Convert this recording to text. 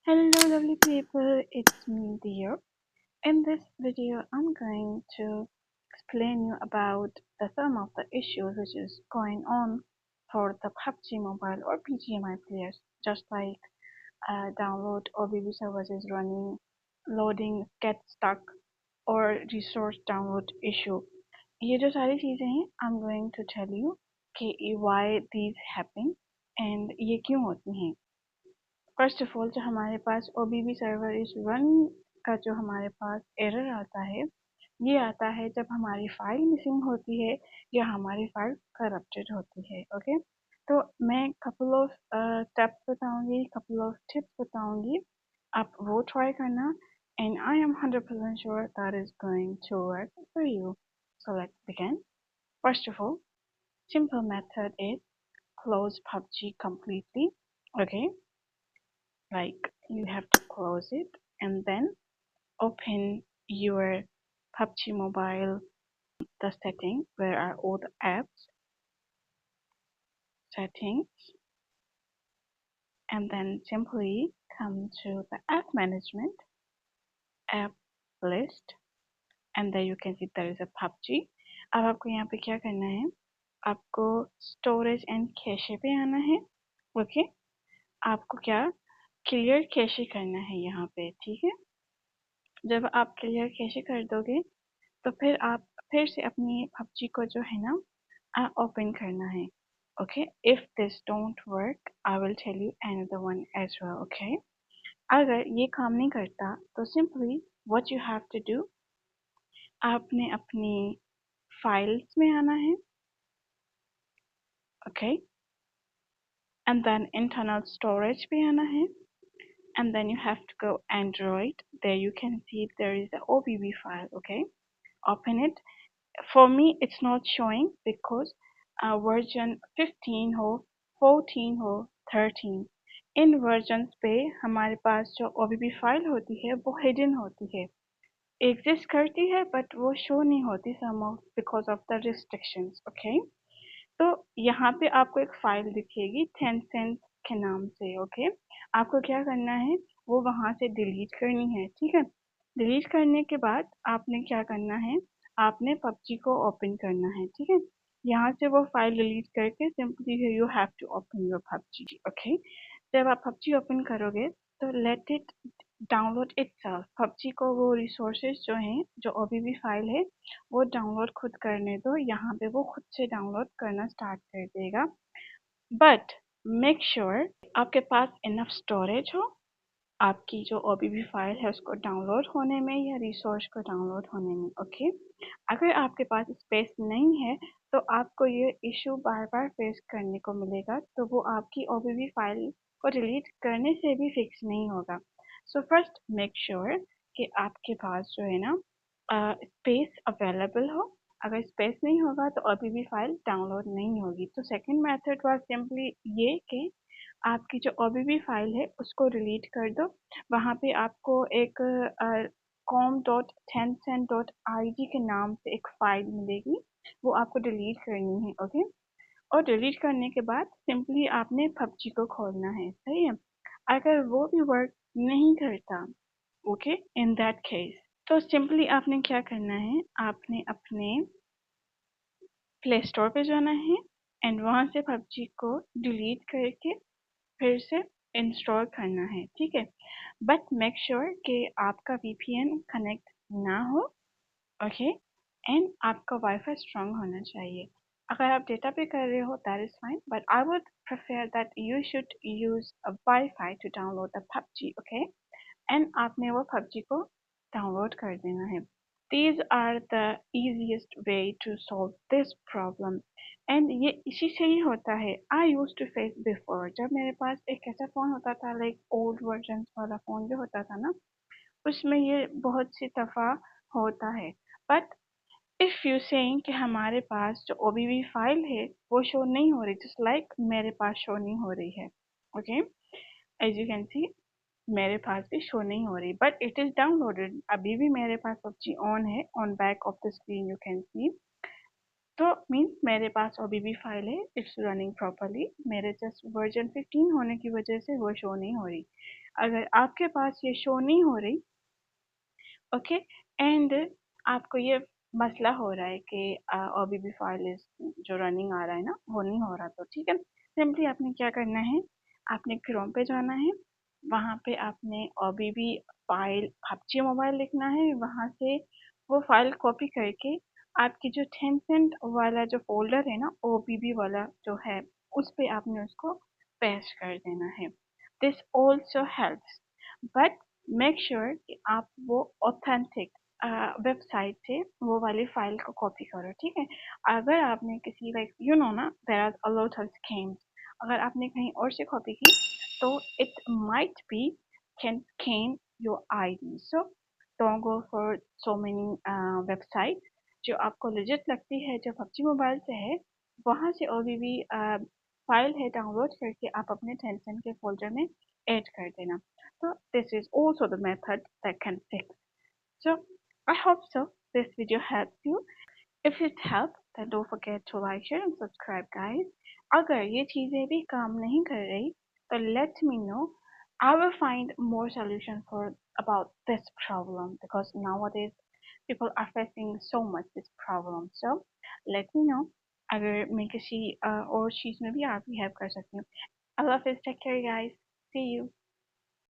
Hello lovely people, it's me dear. In this video I'm going to explain you about some of the issues which is going on for the PUBG Mobile or BGMI players, just like download OBB servers is running, loading get stuck or resource download issue. ये जो सारी चीज़ें हैं I'm going to tell you कि why these happen and ये क्यों होती हैं. फर्स्ट ऑफ ऑल जो हमारे पास OBB सर्वर इज रन का जो हमारे पास एरर आता है, ये आता है जब हमारी फाइल मिसिंग होती है या हमारी फाइल करप्टेड होती है. ओके, तो मैं कपल ऑफ स्टेप्स बताऊंगी, कपल ऑफ टिप्स बताऊंगी, आप वो ट्राई करना and I am 100% sure that is going to work for you. So let's begin. First of all, simple method is close PUBG completely. Okay, like you have to close it and then open your PUBG Mobile, the setting where are all the apps, settings, and then simply come to the app management, app list, and there you can see there is a PUBG. अब आपको यहाँ पे क्या करना है, आपको storage and cache पे आना है. ओके, आपको क्या क्लियर कैशे करना है यहाँ पे. ठीक है, जब आप क्लियर कैशे कर दोगे तो फिर आप फिर से अपनी PUBG को जो है ना ओपन करना है. Okay, if this don't work I will tell you another one as well. Okay, अगर ये काम नहीं करता तो simply what you have to do, आपने अपनी फाइल्स में आना है. Okay, and then internal storage पे आना है. And then you have to go Android. There you can see there is a OBB file. Okay, open it. For me it's not showing because version 15 हो, 14 हो, 13 इन versions पे हमारे पास जो OBB file होती है वो हिडन होती है, एग्जिस्ट करती है बट वो शो नहीं होती some of because of the restrictions. Okay, तो यहाँ पे आपको एक फाइल दिखेगी Tencent के नाम से. ओके, आपको क्या करना है, वो वहाँ से डिलीट करनी है. ठीक है, डिलीट करने के बाद आपने क्या करना है, आपने PUBG को ओपन करना है. ठीक है, यहाँ से वो फाइल डिलीट करके simply you have to open your PUBG. Okay, जब आप PUBG ओपन करोगे तो let it download itself. PUBG को वो रिसोर्सेज जो हैं, जो OBB फाइल है वो डाउनलोड खुद करने दो. यहाँ पे वो खुद से डाउनलोड करना स्टार्ट कर देगा. बट मेक श्योर आपके पास इनफ स्टोरेज हो आपकी जो OBB फाइल है उसको डाउनलोड होने में या रिसोर्स को डाउनलोड होने में. ओके, अगर आपके पास स्पेस नहीं है तो आपको ये इशू बार बार फेस करने को मिलेगा, तो वो आपकी OBB फाइल को डिलीट करने से भी फिक्स नहीं होगा. सो फर्स्ट मेक श्योर कि आपके पास जो है ना स्पेस अवेलेबल हो. अगर स्पेस नहीं होगा तो OBB फाइल डाउनलोड नहीं होगी. तो सेकंड मेथड वाज सिंपली ये कि आपकी जो OBB फाइल है उसको डिलीट कर दो. वहाँ पे आपको एक com.tencent.ig के नाम से एक फाइल मिलेगी, वो आपको डिलीट करनी है. ओके, और डिलीट करने के बाद सिंपली आपने PUBG को खोलना है. सही है, अगर वो भी वर्क नहीं करता, ओके, इन दैट केस तो सिंपली आपने क्या करना है, आपने अपने प्ले स्टोर पे जाना है एंड वहाँ से PUBG को डिलीट करके फिर से इंस्टॉल करना है. ठीक है, बट मेक श्योर कि आपका VPN कनेक्ट ना हो. ओके, एंड आपका वाईफाई स्ट्रांग होना चाहिए. अगर आप डेटा पे कर रहे हो that is fine, but I would prefer that you should use a wifi to download the PUBG. Okay, and आपने वो PUBG को डाउनलोड कर देना है. These are the easiest way to solve this problem. And ये इसी से ही होता है. आई यूज टू फेस बिफोर, जब मेरे पास एक ऐसा फ़ोन होता था लाइक ओल्ड वर्जन वाला फ़ोन जो होता था ना, उसमें ये बहुत सी दफ़ा होता है. बट इफ़ यू सेइंग कि हमारे पास जो OBB फाइल है वो शो नहीं हो रही, जस्ट लाइक मेरे पास शो नहीं हो रही है. Okay, as you can see मेरे पास भी शो नहीं हो रही बट इट इज़ डाउनलोडेड. अभी भी मेरे पास PUBG ऑन है, on back of the screen you can सी. तो मीन्स मेरे पास OBB फाइल है, इट्स रनिंग प्रॉपरली. मेरे जस्ट वर्जन 15 होने की वजह से वो शो नहीं हो रही. अगर आपके पास ये शो नहीं हो रही, ओके, एंड आपको ये मसला हो रहा है कि ओबीबी फाइल जो रनिंग आ रहा है ना वो नहीं हो रहा, तो ठीक है, सिंपली आपने क्या करना है, आपने क्रोम पे जाना है, वहाँ पे आपने ओबीबी फाइल पबजी मोबाइल लिखना है, वहाँ से वो फाइल कॉपी करके आपकी जो टेंसेंट वाला जो फोल्डर है ना ओबीबी वाला जो है उस पे आपने उसको पेस्ट कर देना है। This also helps, but make sure कि आप वो ऑथेंटिक वेबसाइट से वो वाली फाइल को कॉपी करो, ठीक है। अगर आपने किसी लाइक यू नो ना there are a lot of scams, अगर आपने कहीं और से कॉपी की तो it might be can scam your ID, so don't go for so many website जो आपको लेजिट लगती है जो पबजी मोबाइल से है, वहाँ से ओबीबी फाइल है डाउनलोड करके आप अपने टेंशन के फोल्डर में ऐड कर देना। So this is also the method that can fix. So I hope so this video helps you. If it helped, then don't forget to like, share and subscribe guys. अगर ये चीजें भी काम नहीं कर रही तो let me know. I will find more solution for about this problem because nowadays people are facing so much this problem. So let me know. अगर मैं किसी और चीज में भी आपकी हेल्प कर सकती हूँ। I love this. Take care guys. See you.